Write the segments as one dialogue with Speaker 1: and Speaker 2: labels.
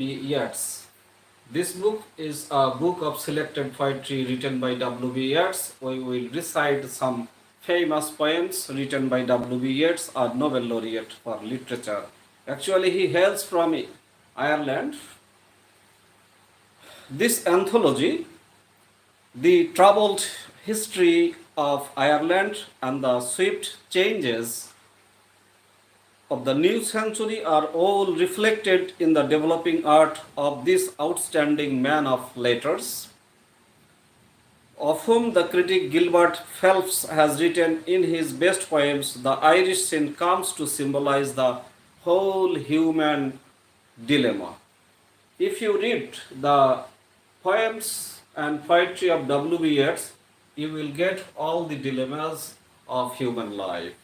Speaker 1: Yeats. This book is a book of selected poetry written by W.B. Yeats. We will recite some famous poems written by W.B. Yeats, a Nobel laureate for literature. Actually, he hails from Ireland. This anthology, the troubled history of Ireland and the swift changes of the new century are all reflected in the developing art of this outstanding man of letters, of whom the critic Gilbert Phelps has written in his best poems, the Irish sin comes to symbolize the whole human dilemma. If you read the poems and poetry of W.B. Yeats, you will get all the dilemmas of human life.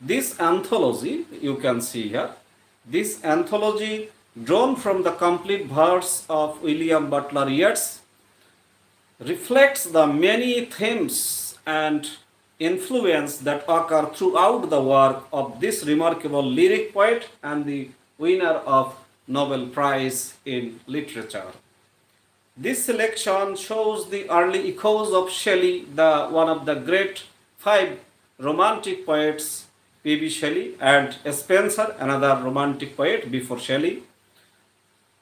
Speaker 1: This anthology, you can see here, this anthology drawn from the complete verse of William Butler Yeats reflects the many themes and influence that occur throughout the work of this remarkable lyric poet and the winner of Nobel Prize in Literature. This selection shows the early echoes of Shelley, one of the great five romantic poets, P.B. Shelley, and Spenser, another romantic poet before Shelley.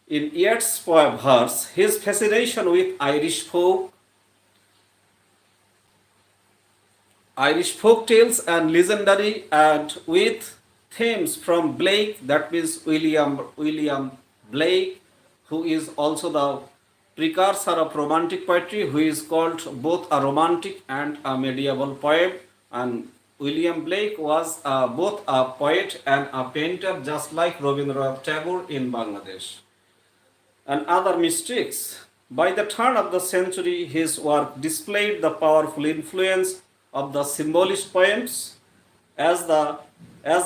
Speaker 1: In Yeats' verse, his fascination with Irish folk tales and legendary, and with themes from Blake, that means William Blake, who is also the precursor of romantic poetry, who is called both a romantic and a medieval poet. And William Blake was both a poet and a painter, just like Rabindranath Tagore in Bangladesh. And other mystics. By the turn of the century, his work displayed the powerful influence of the symbolist poems as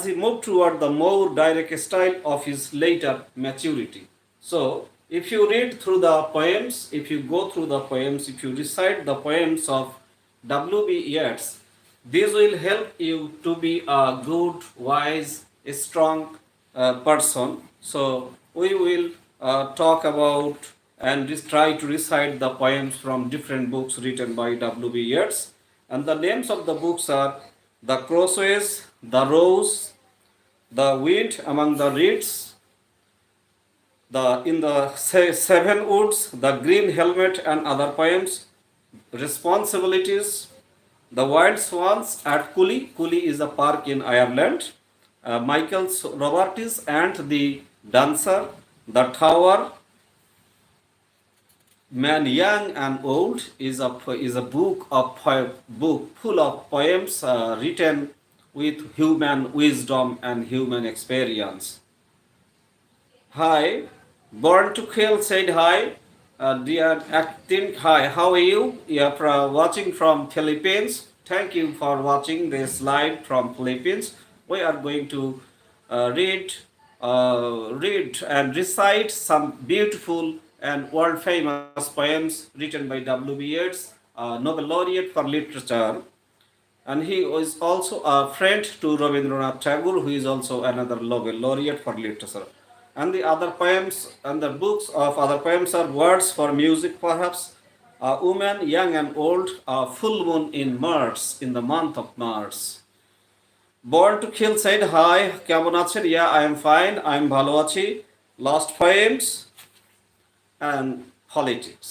Speaker 1: he moved toward the more direct style of his later maturity. So, if you read through the poems, if you go through the poems, if you recite the poems of W.B. Yeats, this will help you to be a good, wise, strong person. So we will talk about and try to recite the poems from different books written by W.B. Yeats. And the names of the books are The Crossways, The Rose, The Wind Among the Reeds, In the Seven Woods, The Green Helmet and Other Poems, Responsibilities, The Wild Swans at Cooley. Cooley is a park in Ireland. Michael Robertis and the Dancer, The Tower, Man Young and Old is a book full of poems written with human wisdom and human experience. Hi, Born to Kill said hi. Dear Actin, hi, how are you? You are watching from Philippines. Thank you for watching this live from Philippines. We are going to read and recite some beautiful and world famous poems written by W.B. Yeats, Nobel laureate for literature. And he was also a friend to Rabindranath Tagore, who is also another Nobel laureate for literature. And the other poems and the books of other poems are Words for Music, perhaps, A Woman, Young and Old, A Full Moon in March, in the month of March. Born to Kill said, hi, কেমন আছেন? Yeah, I am fine, I am ভালো আছি. Lost poems and politics.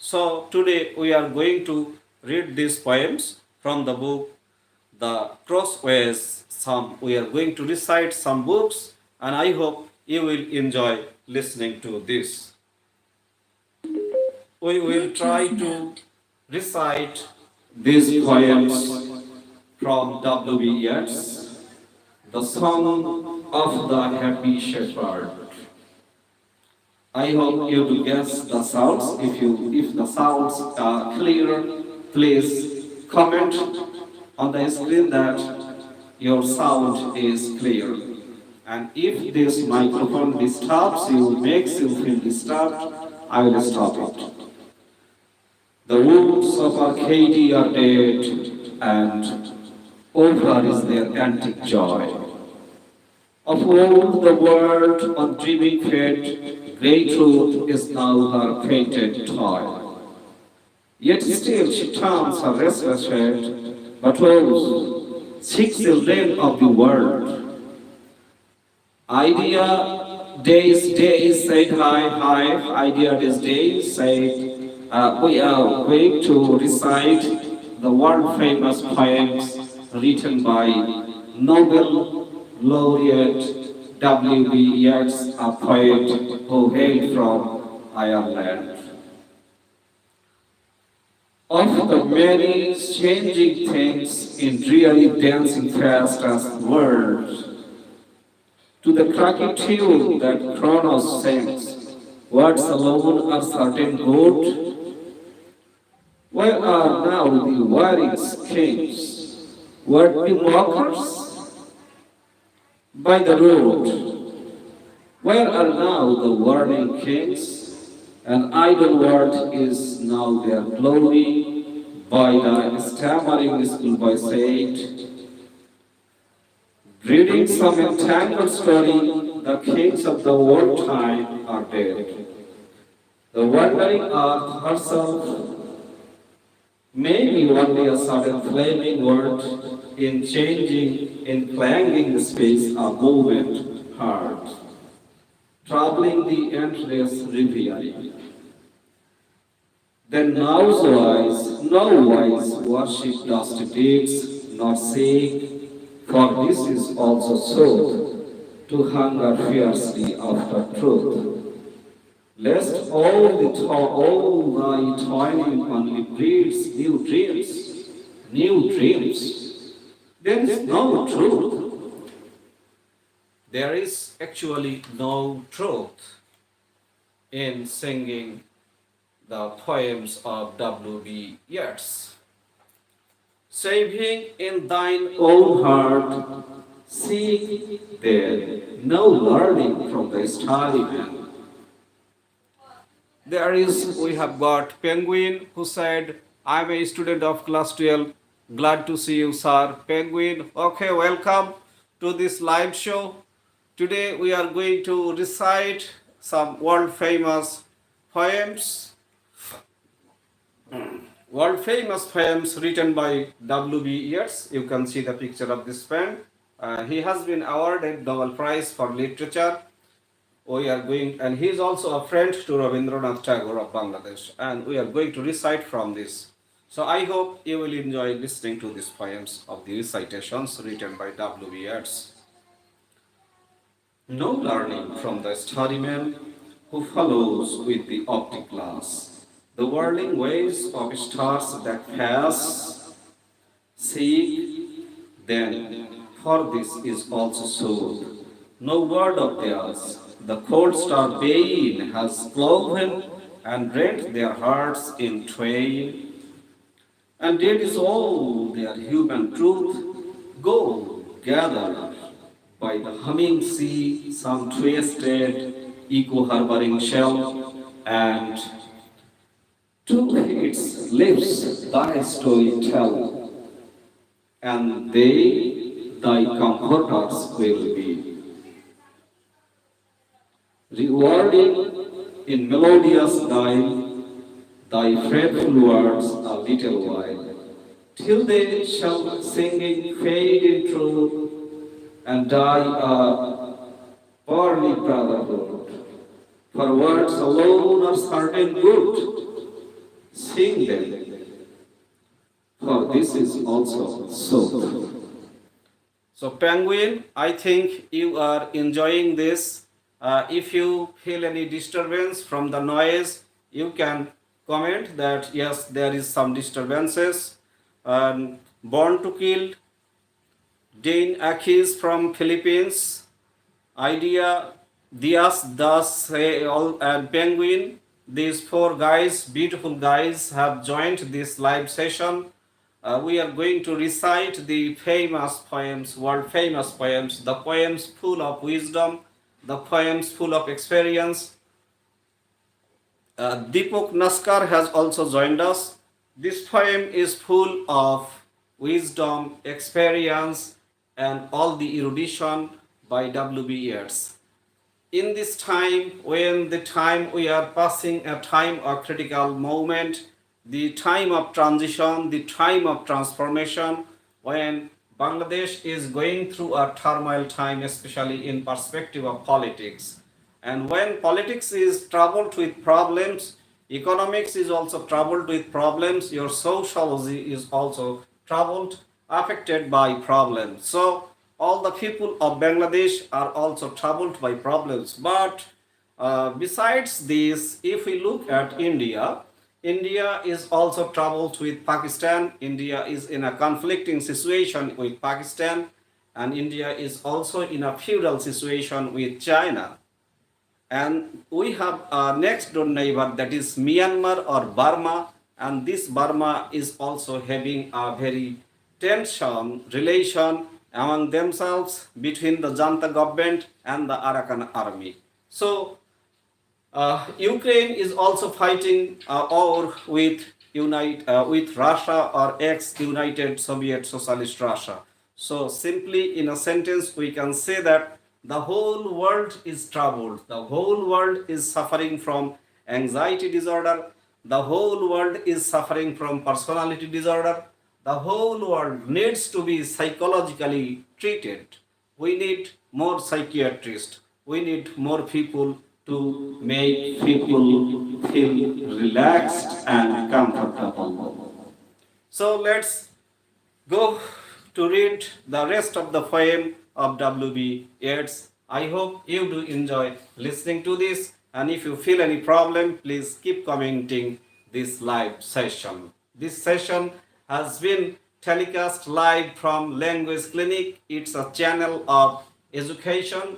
Speaker 1: So today we are going to read these poems from the book The Crossways. We are going to recite some books, and I hope you will enjoy listening to this. We will try to recite these poems from W.B. Yeats, The Song of the Happy Shepherd. I hope you will guess the sounds. If the sounds are clear, please comment on the screen that your sound is clear. And if this microphone disturbs you, makes you feel disturbed, I will stop it. The woods of Arcady are dead, and over is their antic joy. Of old the world on dreaming fate Grey truth is now her painted toy. Yet still she turns her restless head, but oh, seeks the realm of the world. Idea days said hi, idea days said we are going to recite the world famous poems written by Nobel laureate W.B. Yeats, a poet who hailed from Ireland. Of the many changing things in really dancing fast as the world, to the cracky tune that Kronos sings, words alone are certain good. Where are now the warring kings? Were the mockers by the road? Where are now the warning kings? An idle word is now their glory, by the stammering schoolboy said. Reading some entangled story, the kings of the old time are dead. The wandering earth herself may be only a sudden flaming word in changing, in clanging space, a movement heard, troubling the endless reverie. Then no wise worship dusty deeds, nor seek, for this is also sooth, to hunger fiercely after truth. Lest all thy toiling only breeds new dreams, new dreams. There is no truth. There is actually no truth in singing the poems of W.B. Yeats. Saving in thine own heart, seek there no learning from the starry man. We have got Penguin who said, I'm a student of class 12. Glad to see you, sir. Penguin, okay, welcome to this live show. Today we are going to recite some world famous poems. World famous poems written by W.B. Yeats. You can see the picture of this pen. He has been awarded Nobel Prize for Literature. We are going, and he is also a friend to Rabindranath Tagore of Bangladesh, and we are going to recite from this. So I hope you will enjoy listening to these poems of the recitations written by W.B. Yeats. No learning from the study man who follows with the optic glass, the whirling ways of stars that pass. Seek, then, for this is also so. No word of theirs. The cold star bane has cloven and rent their hearts in twain. And dead is all their human truth. Go, gather by the humming sea some twisted, echo-harboring shell, and to its lips thy story tell, and they thy comforters will be. Rewarding in melodious guile thy fretful words a little while, till they shall singing fade in truth and die a pearly brotherhood. For words alone are certain good. Sing them, for this is also so. So, Penguin, I think you are enjoying this. If you feel any disturbance from the noise, you can comment that yes, there is some disturbances. Born to Kill, Dane Akis from Philippines, Idea Diaz Das and Penguin. These four guys, beautiful guys, have joined this live session. We are going to recite the famous poems, world famous poems, the poems full of wisdom, the poems full of experience. Deepak Naskar has also joined us. This poem is full of wisdom, experience, and all the erudition by W.B. Yeats. in this time, when the time we are passing a time of critical moment, the time of transition, the time of transformation, when Bangladesh is going through a turmoil time, especially in perspective of politics. And when politics is troubled with problems, economics is also troubled with problems, your sociology is also troubled, affected by problems. So all the people of Bangladesh are also troubled by problems. But besides this, if we look at India, India is also troubled with Pakistan. India is in a conflicting situation with Pakistan, and India is also in a feudal situation with China. And we have a next door neighbor, that is Myanmar or Burma, and this Burma is also having a very tension relation among themselves between the Janta government and the Arakan army. So Ukraine is also fighting war with Russia or ex-United Soviet Socialist Russia. So simply in a sentence, we can say that the whole world is troubled. The whole world is suffering from anxiety disorder. The whole world is suffering from personality disorder. The whole world needs to be psychologically treated. We need more psychiatrists. We need more people to make people feel relaxed and comfortable. So let's go to read the rest of the poem of W.B. Yeats. I hope you do enjoy listening to this, and if you feel any problem, please keep commenting this live session. This session has been telecast live from Language Clinic. It's a channel of education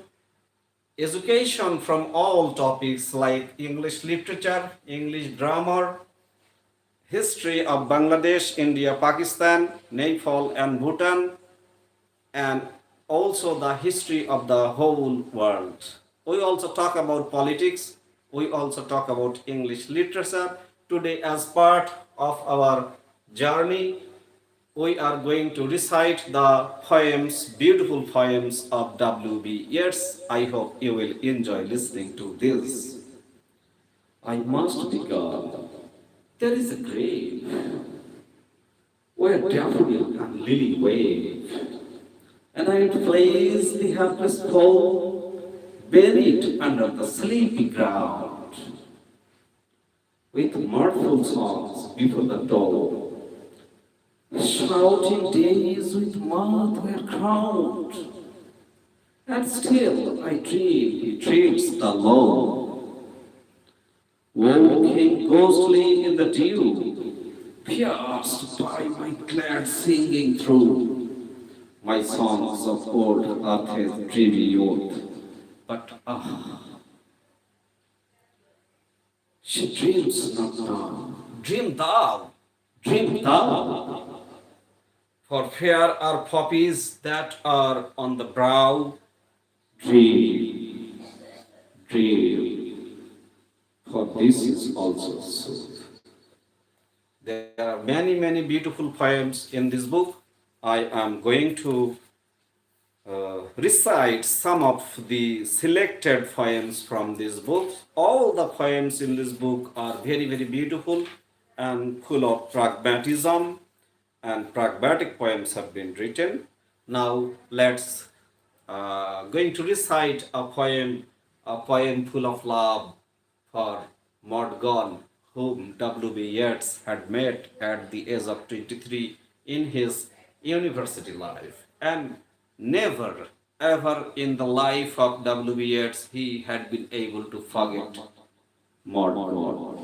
Speaker 1: from all topics like English literature, English grammar, history of Bangladesh, India, Pakistan, Nepal, and Bhutan, and also the history of the whole world. We also talk about politics. We also talk about English literature. Today, as part of our journey, we are going to recite the poems, beautiful poems of W.B. Yeats. I hope you will enjoy listening to this. I must be God. There is a grave where daffodil and lily wave, and I would place the helpless foe buried under the sleepy ground, with mirthful songs before the door. Shouting days with mirth were crowned, and still I dream he treats the low, walking ghostly in the dew, pierced by my glad singing through my songs of old earth's dreamy youth. But she dreams not now. Dream thou. For fair are poppies that are on the brow. Dream, for this is also sooth. There are many beautiful poems in this book. I am going to recite some of the selected poems from this book. All the poems in this book are very beautiful and full of pragmatism, and pragmatic poems have been written. Now let's going to recite a poem full of love for Morgan, whom W.B. Yeats had met at the age of 23 in his university life. And never ever in the life of W.B. Yeats he had been able to forget Morgan.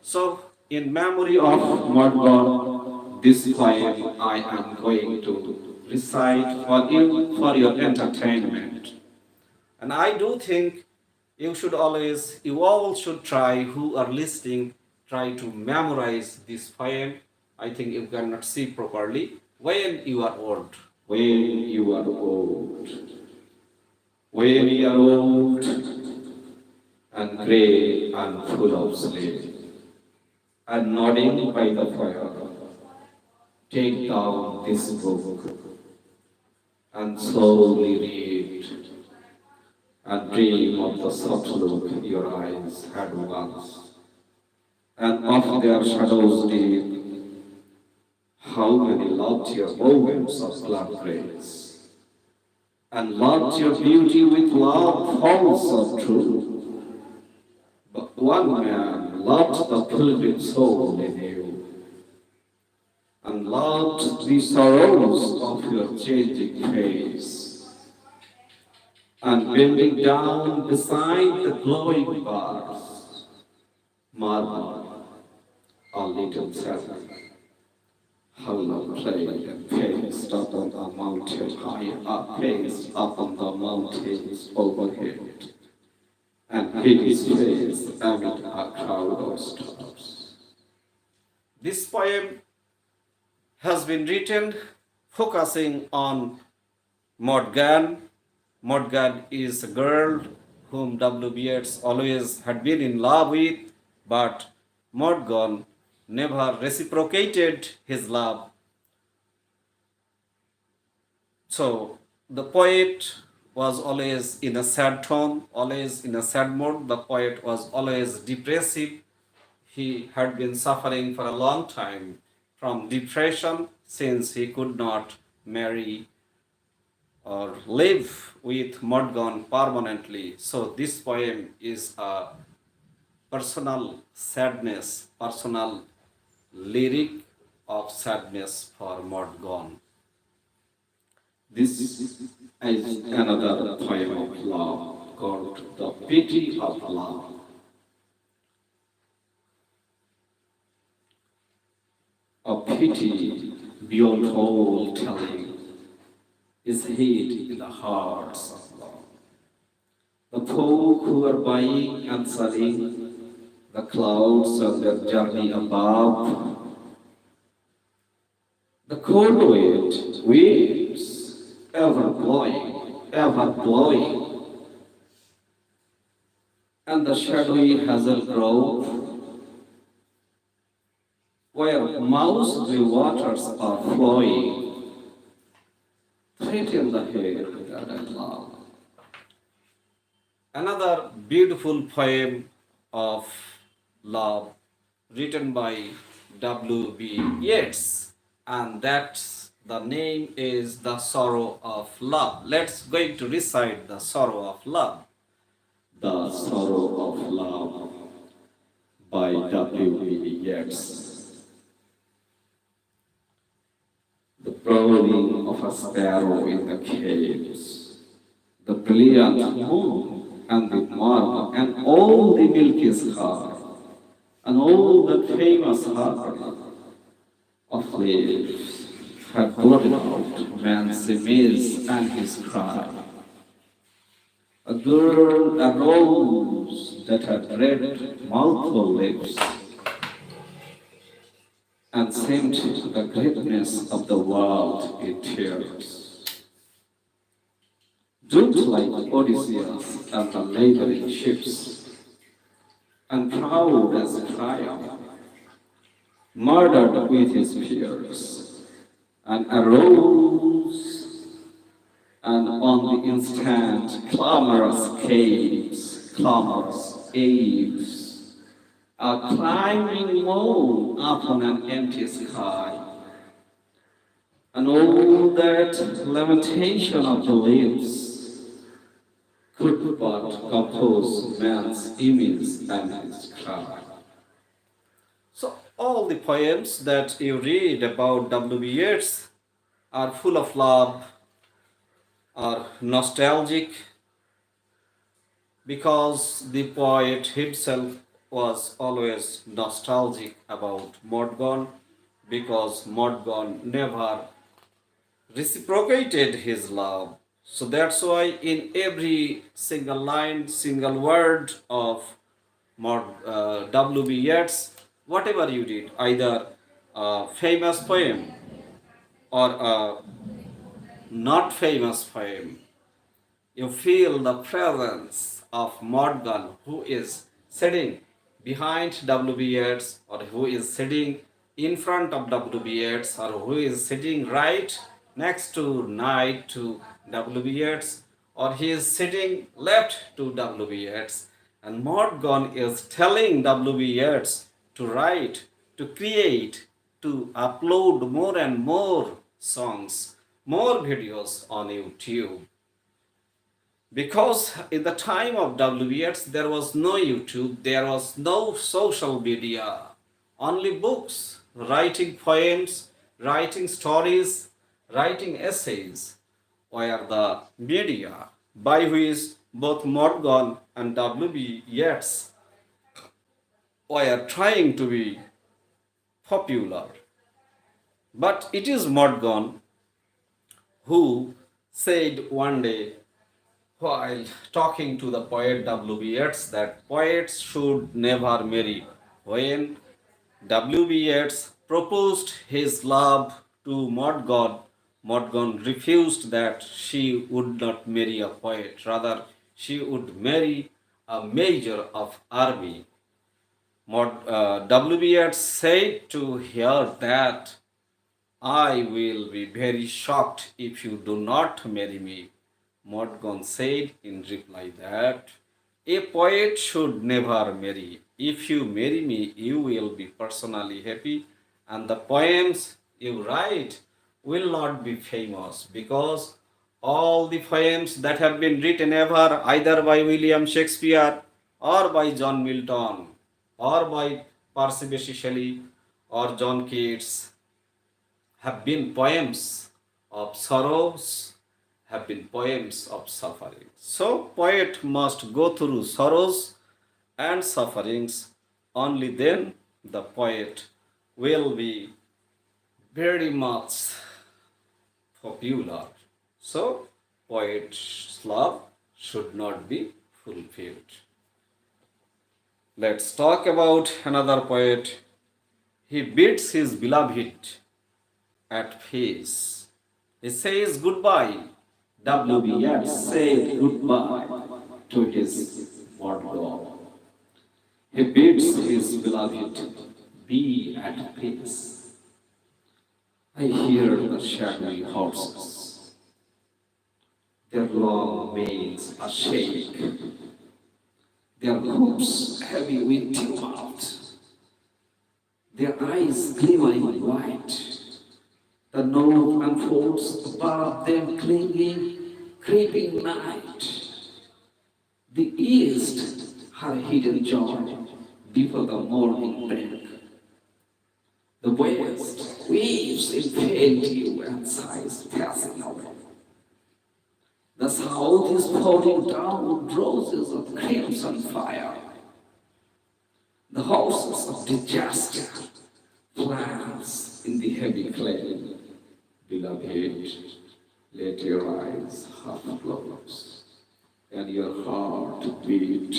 Speaker 1: So in memory of Morgan, this poem I am going to recite for you for your entertainment. And I do think you all should try, who are listening, try to memorize this poem. I think you cannot see properly. When you are old, when you are old and grey and full of sleep, and nodding by the fire, take down this book and slowly read, and dream of the soft look your eyes had once, and of their shadows deep, how many loved your moments of glad grace, and loved your beauty with love false of true. But one man loved the pilgrim soul in you, and loved the sorrows of your changing face, and bending down beside the glowing bars, marvel a little sadly. How love played and paced up on the mountain high, up paced up on the mountains overhead, and hid his face amid a crowd of stars. This poem has been written focusing on Morgan. Morgan is a girl whom W.B. Yeats always had been in love with, but Morgan never reciprocated his love. So the poet was always in a sad tone, always in a sad mood. The poet was always depressive. He had been suffering for a long time from depression since he could not marry or live with Morgan permanently. So this poem is a personal sadness, personal lyric of sadness for Morgan. This is another poem of love called The Pity of Love. A pity beyond all telling is hid in the hearts of love. The folk who are buying and selling, the clouds on their journey above, the cold winds ever blowing, and the shadowy hazel grove, where mousy waters are flowing, threaten the hair that I love. Another beautiful poem of love written by W.B. Yeats, and that's the name is The Sorrow of Love. Let's going to recite The Sorrow of Love. The Sorrow of Love by W.B. Yeats. The burning of a sparrow in the caves, the brilliant moon and the marble and all the milky sky, and all the famous harmony of leaves had blotted out man's image and his cry. A girl arose that had red mouthful lips, and seemed the greatness of the world in tears. Doomed like Odysseus and the laboring ships, and proud as Priam, murdered with his peers, and arose, and on the instant clamorous caves, clamorous aves, a climbing moan upon an empty sky, and all that lamentation of the leaves could but compose man's image and his cry. So all the poems that you read about W.B. Yeats are full of love, are nostalgic, because the poet himself was always nostalgic about Morgan, because Morgan never reciprocated his love. So that's why in every single line, single word of W.B. Yeats, whatever you did, either a famous poem or a not famous poem, you feel the presence of Morgan, who is sitting behind W.B. Yeats, or who is sitting in front of W.B. Yeats, or who is sitting right next to night to W.B. Yeats, or he is sitting left to W.B. Yeats, and Morgan is telling W.B. Yeats to write, to create, to upload more and more songs, more videos on YouTube. Because in the time of W.B. Yeats, there was no YouTube, there was no social media, only books, writing poems, writing stories, writing essays were the media by which both Morgan and W.B. Yeats were trying to be popular. But it is Morgan who said one day, while talking to the poet W.B. Yeats, that poets should never marry. When W.B. Yeats proposed his love to Morgan, Morgan refused that she would not marry a poet. Rather, she would marry a major of army. W.B. Yeats said to her that I will be very shocked if you do not marry me. Morgan said in reply that a poet should never marry. If you marry me, you will be personally happy, and the poems you write will not be famous, because all the poems that have been written ever, either by William Shakespeare or by John Milton or by Percy Bysshe Shelley or John Keats, have been poems of sorrows, have been poems of suffering. So, poet must go through sorrows and sufferings, only then the poet will be very much popular. So, poet's love should not be fulfilled. Let's talk about another poet. He bids his beloved at peace. He says goodbye. W.B. Yeats said goodbye to his Morgan. He bids his beloved be at peace. I hear the shadowy horses, their long manes are shake, their hoofs heavy with tumult, their eyes glimmering white. The north unfolds above them, clinging, creeping night. The east, her hidden joy, before the morning break. The west weaves in pale dew and sighs passing away. The south is pouring down with roses of crimson fire. The horses of disaster plans in the heavy clay. Beloved, let your eyes half close and your heart beat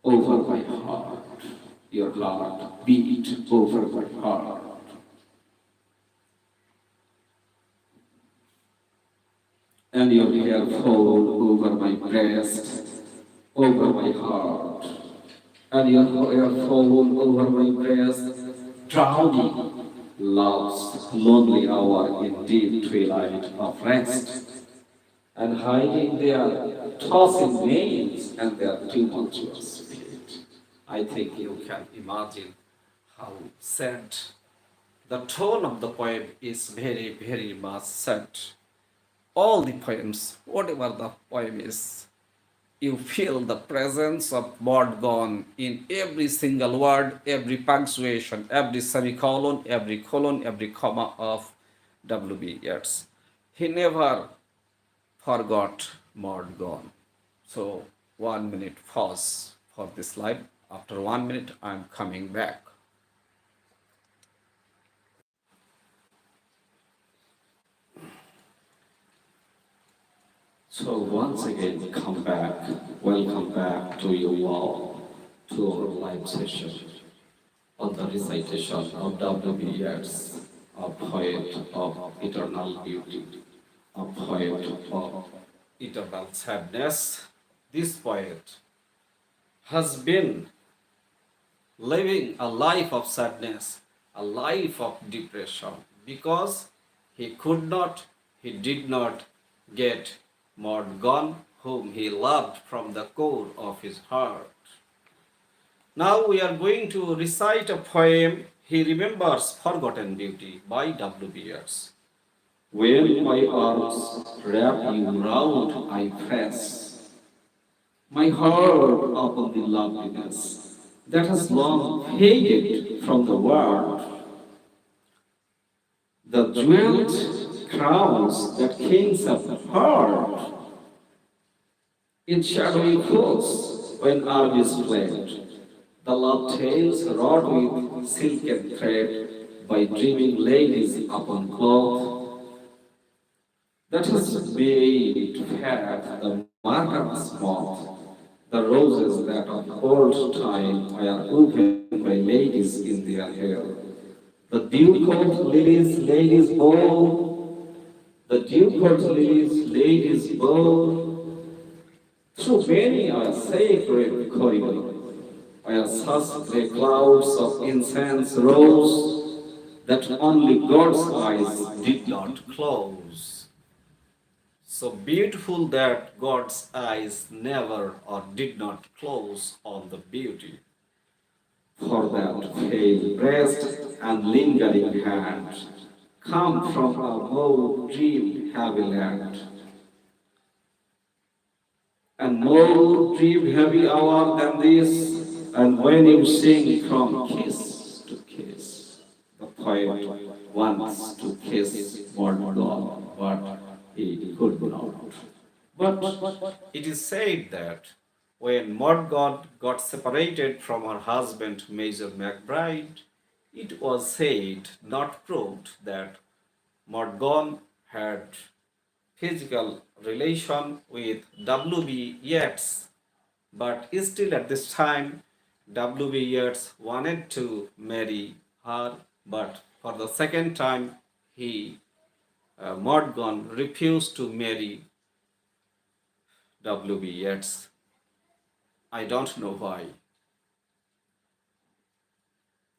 Speaker 1: over my heart. Your heart beat over my heart. And your hair fall over my breast, over my heart. And your hair fall over my breast, drowning love's lonely hour in deep twilight of rest, and hiding their tossing manes and their tumultuous spirit. I think you can imagine how sad. The tone of the poem is very, very much sad. All the poems, whatever the poem is, you feel the presence of Morgan in every single word, every punctuation, every semicolon, every colon, every comma of W.B. Yeats. He never forgot Morgan. So 1 minute pause for this live. After 1 minute, I'm coming back. So once again, welcome back to you all, to our live session on the recitation of W.B. Yeats, a poet of eternal beauty, a poet of eternal sadness. This poet has been living a life of sadness, a life of depression, because he did not get Maud gone, whom he loved from the core of his heart. Now we are going to recite a poem, He Remembers Forgotten Beauty, by W.B. Yeats. When my arms wrap you round, I press my heart upon the loveliness that has long faded from the world. The jeweled crowns that kings have heard in shadowy pools when are displayed. The love tales wrought with silken thread by dreaming ladies upon cloth that has made fair the marvelous moth. The roses that of old time were opened by ladies in their hair. The dew-cold ladies bow, the dew-cold ladies bow, through many a sacred corridor, where such grey clouds of incense rose, that only God's eyes did not close. So beautiful that God's eyes never or did not close on the beauty. For that pale breast and lingering hand come from a more dream heavy land, and more dream heavy hour than this. And when you sing from kiss to kiss, the poet wants to kiss Maud Gone, but he could not. But it is said that when Maud Gone got separated from her husband, Major McBride, it was said, not proved, that Maud Gone had physical relation with W.B. Yeats, but still at this time W.B. Yeats wanted to marry her, but for the second time Maud Gone refused to marry W.B. Yeats. I don't know why.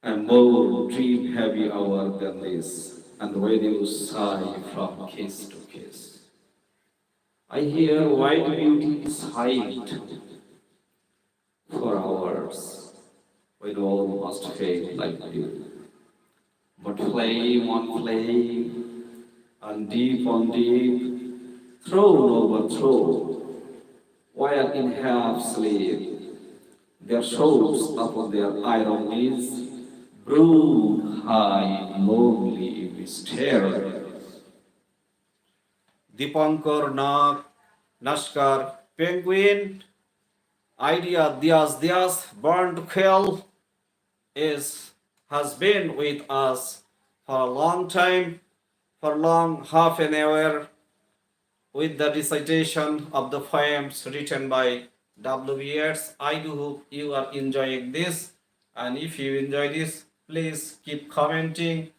Speaker 1: And more dream heavy hour than this, and when you sigh from kiss to kiss, I hear white beauty sighed for hours, when all must fade like dew. But flame on flame, and deep on deep, throne over throne, while in half sleep, their souls upon their iron knees brood high, lonely, mysterious. Dipankar, Nashkar, Penguin, idea Dias burned quail has been with us for a long time, for long half an hour, with the recitation of the poems written by W.B. Yeats. I do hope you are enjoying this, and if you enjoy this, please keep commenting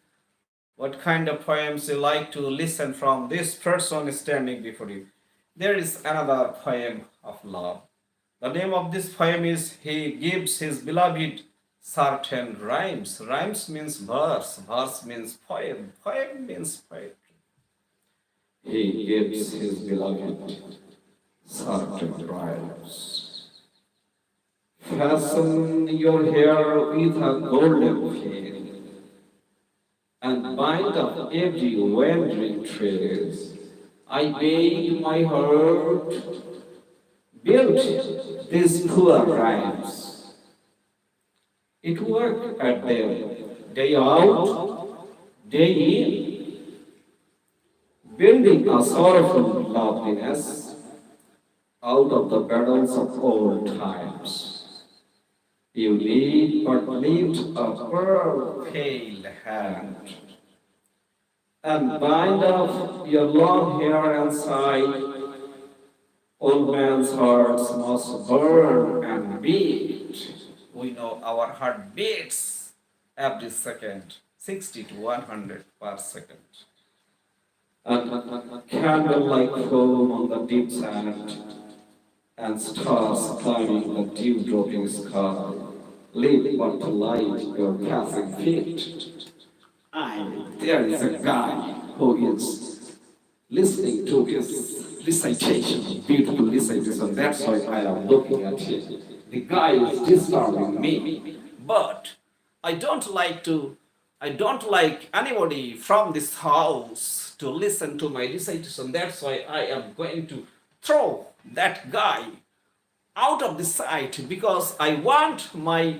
Speaker 1: what kind of poems you like to listen from this person standing before you. There is another poem of love. The name of this poem is He Gives His Beloved Certain Rhymes. Rhymes means verse. Verse means poem. Poem means poetry. He gives his beloved certain rhymes. Fasten your hair with a golden chain, and bind up every wandering trace. I bade my heart build these poor rhymes. It worked at them, day out, day in, building a sorrowful loveliness out of the battles of old times. You lead but lift a pearl pale hand, and bind up your long hair and sigh. Old man's hearts must burn and beat. We know our heart beats every second, 60 to 100 per second. And a candle like foam on the deep sand, and stars climbing the dew-dropping sky, live but to light your passing feet. There is a guy who is listening to his
Speaker 2: recitation, beautiful recitation. That's why I am looking at him. The guy is disturbing me.
Speaker 1: But I don't like anybody from this house to listen to my recitation. That's why I am going to throw that guy out of the site, because I want my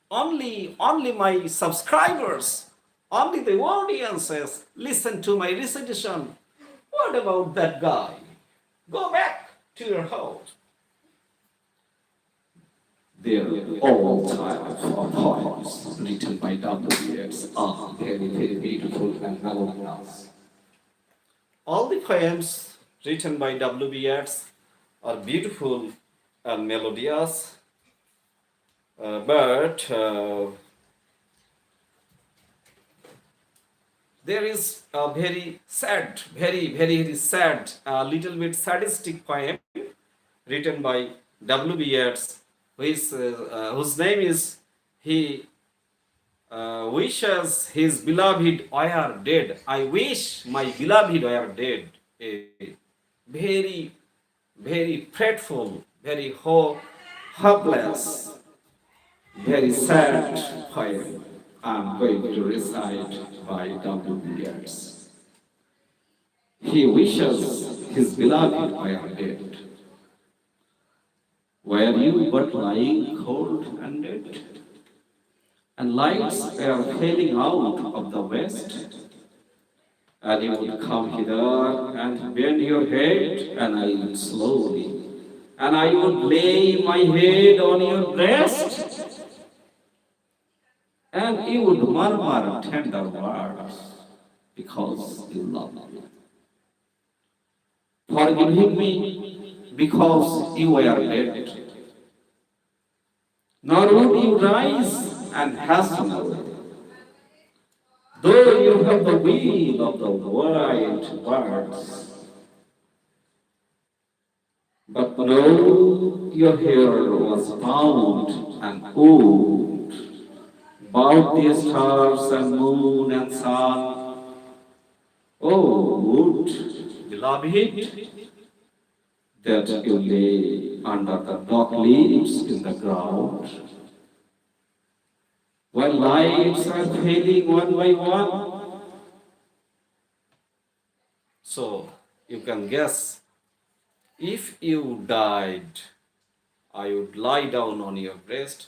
Speaker 1: only my subscribers, only the audiences listen to my recitation. What about that guy? Go back to your house.
Speaker 2: There are all types of poems written by W.S. are very, very beautiful and melodious.
Speaker 1: All the poems written by W.B.Yeats are beautiful and melodious, but there is a very sad, very sad, little bit sadistic poem written by W.B. Yeats, whose name is He wishes his beloved were dead. I wish my beloved were dead. A very fretful, very hopeless,
Speaker 2: Very sad poem I'm going to recite by W.B. Yeats. He wishes his beloved were dead. Were you but lying cold and dead? And lights were fading out of the west, and you would come hither and bend your head, and I would slowly, and I would lay my head on your breast, and you would murmur tender words because you love me. Forgiving me because you were dead. Nor would you rise and hasten away, though you have the wheel of the white birds. But no, your hair was bound and old, about the stars and moon and sun. Oh, would, beloved, that you lay under the dock leaves in the ground, while lights are fading one by one.
Speaker 1: so you can guess, if you died, I would lie down on your breast,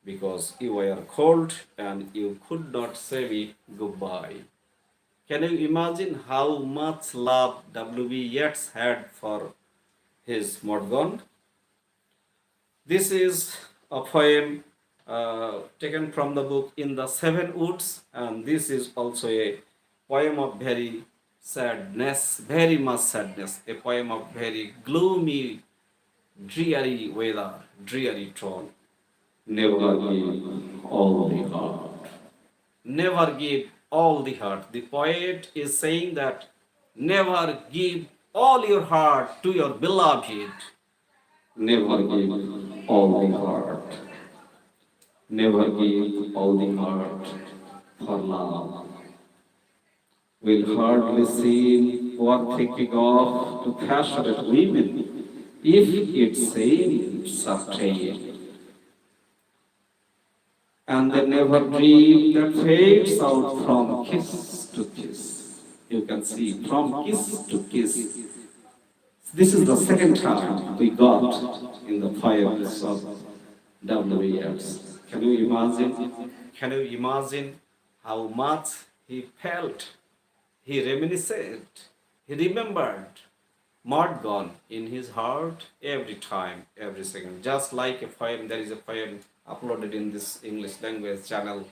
Speaker 1: because you were cold and you could not say me goodbye. Can you imagine how much love W.B. Yeats had for his Morgan? This is a poem taken from the book In the Seven Woods, and this is also a poem of very sadness, very much sadness, a poem of very gloomy, dreary weather, dreary tone.
Speaker 2: Never give all the heart.
Speaker 1: Never give all the heart. The poet is saying that never give all your heart to your beloved.
Speaker 2: Never give all the heart. Never give all the heart for love. Will hardly seem worth thinking of to passionate women if it seems certain. And they never dream that fades out from kiss to kiss. You can see, from kiss to kiss. This is the second time we got in the poems of W.B. Yeats. Can you imagine?
Speaker 1: Can you imagine how much he felt? He reminisced, he remembered Morgan in his heart every time, every second. Just like a poem, there is a poem uploaded in this English language channel.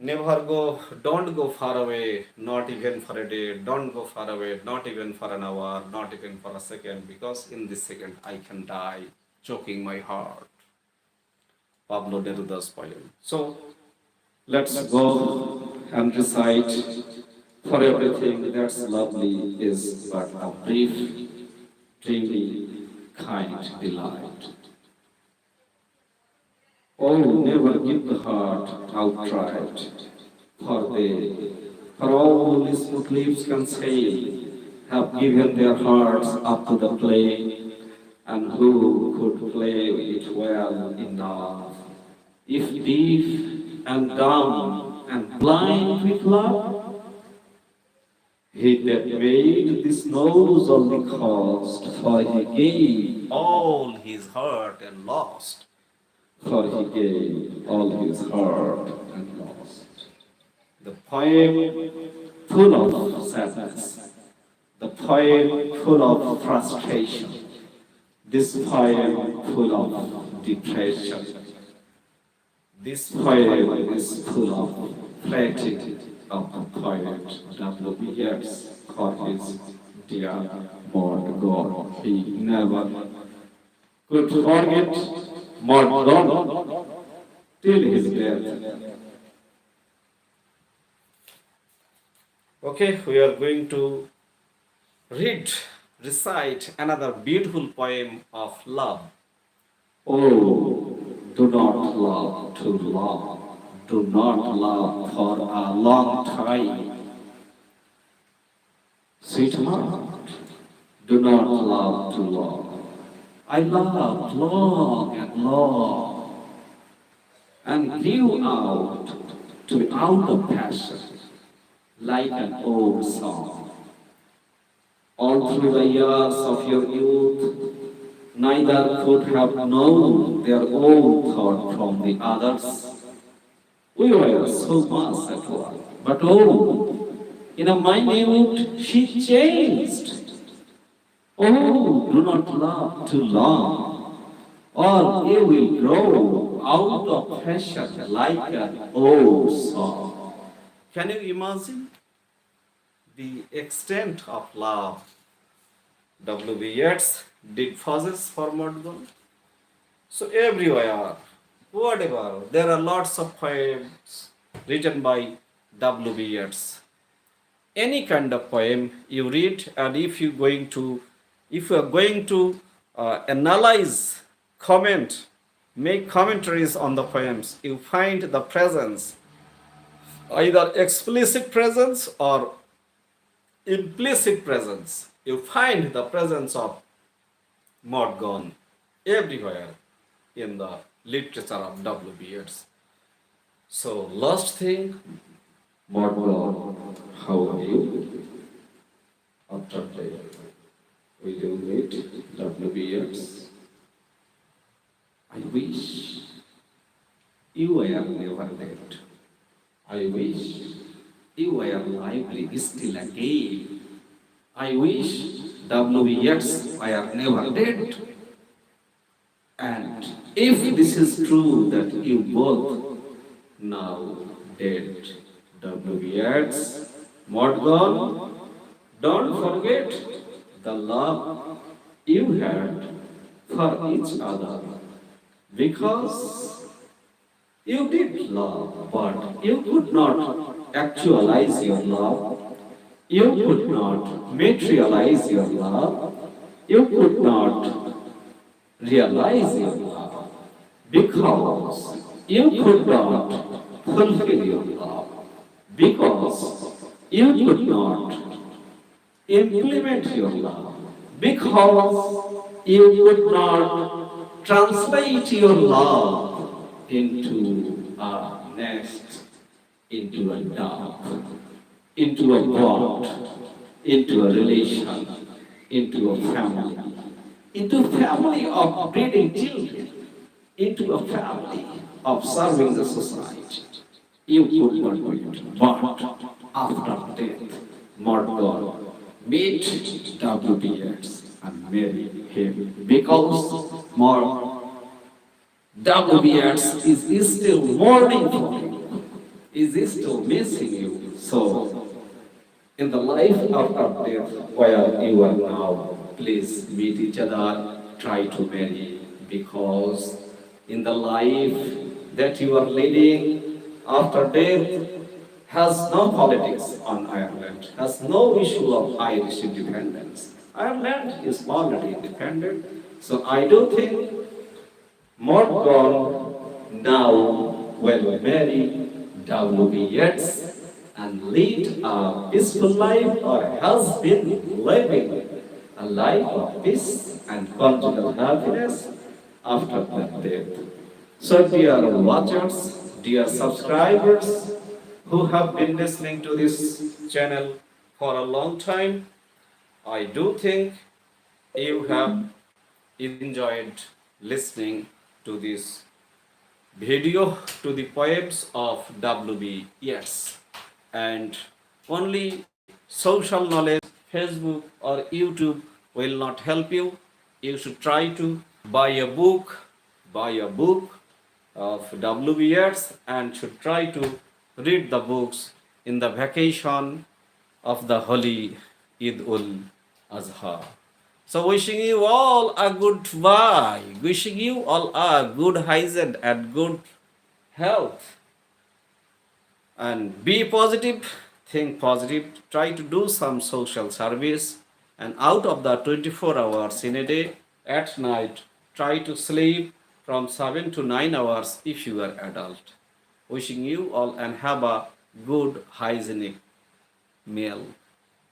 Speaker 1: Don't go far away, not even for a day. Don't go far away, not even for an hour, not even for a second, because in this second I can die, choking my heart. Pablo Neruda's poem. So
Speaker 2: let's go and recite. For everything that's lovely is but a brief, dreamy, kind delight. Oh, never give the heart outright, for all smooth leaves can sail, have given their hearts up to the play, and who could play it well enough? If deaf and dumb and blind with love, he that made this knows all the cost, for he gave
Speaker 1: all his heart and lost.
Speaker 2: for he gave all his heart and lost. The poem full of sadness, the poem full of frustration, this poem full of depression, this poem is full of gratitude of the poet W. Yeats for his dear Lord God. He never could forget Lord God till his death.
Speaker 1: Okay, we are going to recite another beautiful poem of love.
Speaker 2: Oh, do not love too long. Do not love for a long time. Sweetheart, do not love too long. I loved long and long, and grew out to be out of passion, like an old song. All through the years of your youth, neither could have known their own thought from the others. We were so much at work, but oh, in a minute she changed. Oh, do not love too long, or you will grow out of passion like an old song.
Speaker 1: Can you imagine the extent of love W.B. Yeats did possess for Morgan? So everywhere, whatever, there are lots of poems written by W.B. Yeats. Any kind of poem you read, and if you are going to analyze, comment, make commentaries on the poems, you find the presence, either explicit presence or implicit presence. You find the presence of Morgan everywhere in the literature of W.B. Yeats. So last thing,
Speaker 2: Morgan, how are you? After that, will you meet W.B. Yeats? I wish you were never dead. I wish you were lively still again. I wish W.B. Yeats were never dead. And if this is true that you both now dead, W.B. Yeats, Morgan, don't forget the love you had for each other, because you did love, but you could not actualize your love. You could not materialize your love. You could not realize your love, because you could not fulfill your love, because you could not implement your love, because you could not translate your love into a nest, into a dove, into a bond, into a relation, into a family of breeding children, into a family of serving the society. You could not do it, but after death, Morgan meet W.B. Yeats and marry him, because W.B. Yeats is still mourning for you, is still missing you. So, in the life after death, where you are now, please meet each other, try to marry, because in the life that you are leading after death has no politics on Ireland, has no issue of Irish independence. Ireland is already independent, so I do think Morgan now will marry W.B. Yeats, and lead a peaceful life or has been living a life of peace and conjugal happiness after their death. So, dear watchers, dear subscribers who have been listening to this channel for a long time, I do think you have enjoyed listening to this video to the poems of W.B. Yeats. And only social knowledge, Facebook or YouTube will not help you. You should try to buy a book of W.B. Yeats and should try to read the books in the vacation of the Holy Eid ul Azha. So wishing you all a good bye, wishing you all a good hygiene and good health. And be positive, think positive, try to do some social service, and out of the 24 hours in a day, at night, try to sleep from 7 to 9 hours if you are adult. Wishing you all and have a good hygienic meal.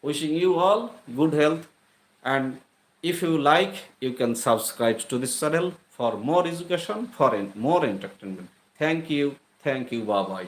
Speaker 2: Wishing you all good health, and if you like, you can subscribe to this channel for more education, for more entertainment. Thank you, bye bye.